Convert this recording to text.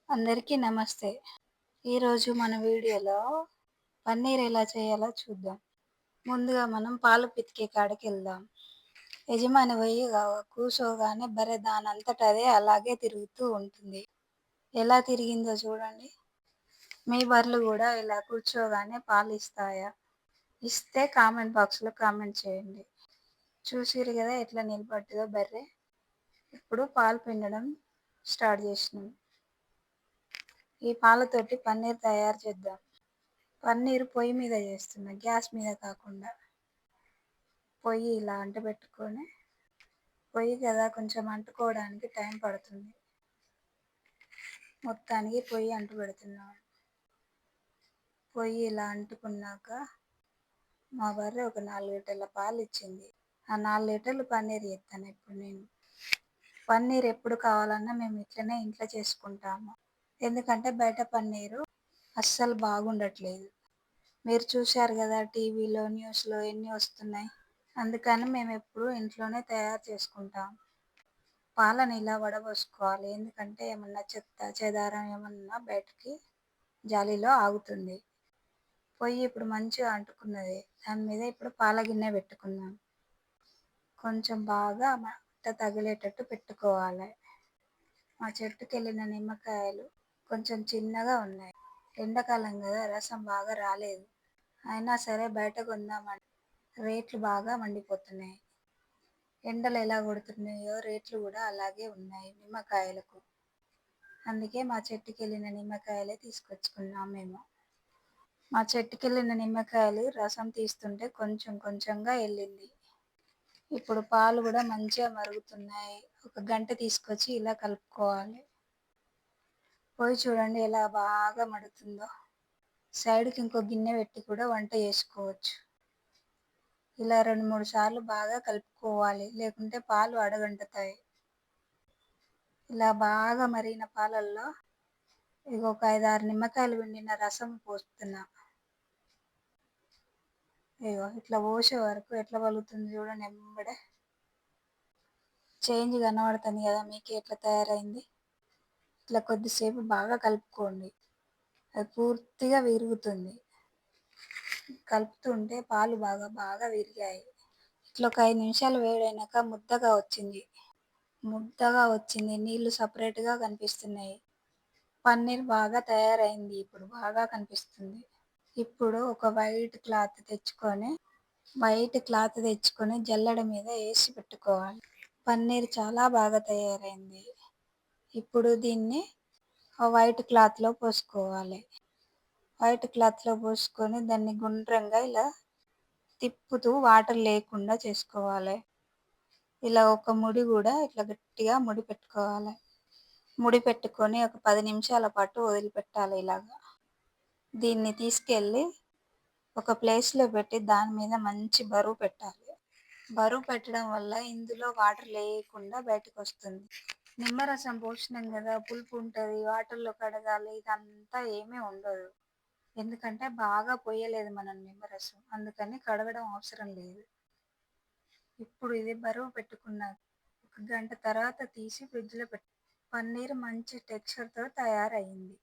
అందరికీ నమస్తే. ఈరోజు మన వీడియోలో పన్నీర్ ఎలా చేయాలో చూద్దాం. ముందుగా మనం పాలు పితికే కాడికెళ్దాం. యజమాని పొయ్యి కూసోగానే బర్రె దానంతట అదే అలాగే తిరుగుతూ ఉంటుంది. ఎలా తిరిగిందో చూడండి. మీ బర్రెలు కూడా ఇలా కూర్చోగానే పాలు ఇస్తాయా? ఇస్తే కామెంట్ బాక్స్‌లో కామెంట్ చేయండి. చూసిర్రు కదా ఎట్లా నిలబడ్డదో బర్రె. ఇప్పుడు పాలు పిండడం స్టార్ట్ చేసినాం. ఈ పాలతోటి పన్నీర్ తయారు చేద్దాం. పన్నీర్ పొయ్యి మీద చేస్తున్నా, గ్యాస్ మీద కాకుండా. పొయ్యి ఇలా అంటబెట్టుకొని, పొయ్యి కదా కొంచెం అంటుకోవడానికి టైం పడుతుంది. మొత్తానికి పొయ్యి అంటుపెడుతున్నాం. పొయ్యి ఇలా అంటుకున్నాక మా బర్రె ఒక 4 లీటర్ల పాలు ఇచ్చింది. ఆ 4 లీటర్లు పన్నీర్ చేస్తాను ఇప్పుడు నేను. పన్నీర్ ఎప్పుడు కావాలన్నా మేము ఇట్లనే ఇంట్లో చేసుకుంటాము. ఎందుకంటే బయట పన్నీరు అస్సలు బాగుండట్లేదు. మీరు చూశారు కదా టీవీలో, న్యూస్‌లో ఎన్ని వస్తున్నాయి. అందుకని మేము ఎప్పుడు ఇంట్లోనే తయారు చేసుకుంటాం. పాలను ఇలా వడబోసుకోవాలి. ఎందుకంటే ఏమన్నా చెత్త, చెదారం ఏమన్నా బయటికి జాలీలో ఆగుతుంది. పొయ్యి ఇప్పుడు మంచిగా అంటుకున్నది. దాని మీద ఇప్పుడు పాల గిన్నె పెట్టుకుందాం. కొంచెం బాగా మంట తగిలేటట్టు పెట్టుకోవాలి. మా చెట్టుకెళ్ళిన నిమ్మకాయలు కొంచెం చిన్నగా ఉన్నాయి. ఎండాకాలం కదా రసం బాగా రాలేదు. అయినా సరే బయట కొందామంటే రేట్లు బాగా మండిపోతున్నాయి. ఎండలు ఎలా కొడుతున్నాయో రేట్లు కూడా అలాగే ఉన్నాయి నిమ్మకాయలకు. అందుకే మా చెట్టుకెళ్ళిన నిమ్మకాయలే తీసుకొచ్చుకున్నాం మేము. మా చెట్టుకెళ్ళిన నిమ్మకాయలు రసం తీస్తుంటే కొంచెం కొంచెంగా వెళ్ళింది. ఇప్పుడు పాలు కూడా మంచిగా మరుగుతున్నాయి. ఒక గంట తీసుకొచ్చి ఇలా కలుపుకోవాలి. పొయ్యి చూడండి ఎలా బాగా మడుతుందో. సైడ్కి ఇంకో గిన్నె పెట్టి కూడా వంట చేసుకోవచ్చు. ఇలా 2-3 సార్లు బాగా కలుపుకోవాలి, లేకుంటే పాలు అడుగంటుతాయి. ఇలా బాగా మరిగిన పాలల్లో ఒక 5-6 నిమ్మకాయలు పిండిన రసం పోస్తున్నా. ఇట్లా పోసే వరకు ఎట్లా పలుకుతుంది చూడండి ఎంబడే. చేంజ్ కనబడుతుంది కదా మీకు ఎట్లా తయారైంది. ఇట్లా కొద్దిసేపు బాగా కలుపుకోండి. అది పూర్తిగా విరుగుతుంది. కలుపుతుంటే పాలు బాగా విరిగాయి. ఇట్లా ఒక 5 నిమిషాలు వేడైనాక ముద్దగా వచ్చింది. నీళ్ళు సపరేట్గా కనిపిస్తున్నాయి. పన్నీర్ బాగా తయారైంది. ఇప్పుడు బాగా కనిపిస్తుంది. ఇప్పుడు ఒక వైట్ క్లాత్ తెచ్చుకొని జల్లెడ మీద వేసి పెట్టుకోవాలి. పన్నీర్ చాలా బాగా తయారైంది. ఇప్పుడు దీన్ని వైట్ క్లాత్లో పోసుకోవాలి. వైట్ క్లాత్లో పోసుకొని దాన్ని గుండ్రంగా ఇలా తిప్పుతూ వాటర్ లేకుండా చేసుకోవాలి. ఇలా ఒక ముడి కూడా ఇట్లా గట్టిగా ముడి పెట్టుకోవాలి. ముడి పెట్టుకొని ఒక 10 నిమిషాల పాటు వదిలిపెట్టాలి ఇలాగా. దీన్ని తీసుకెళ్ళి ఒక ప్లేస్లో పెట్టి దాని మీద మంచి బరువు పెట్టాలి. బరువు పెట్టడం వల్ల ఇందులో వాటర్ లేకుండా బయటకు వస్తుంది. నిమ్మరసం పోసినాం కదా, పులుపు ఉంటుంది, వాటర్లో కడగాలి, ఇదంతా ఏమీ ఉండదు. ఎందుకంటే బాగా పోయలేదు మనం నిమ్మరసం, అందుకని కడగడం అవసరం లేదు. ఇప్పుడు ఇది బరువు పెట్టుకున్నాక ఒక గంట తర్వాత తీసి ఫ్రిడ్జ్లో పన్నీర్ మంచి టెక్స్చర్తో తయారైంది.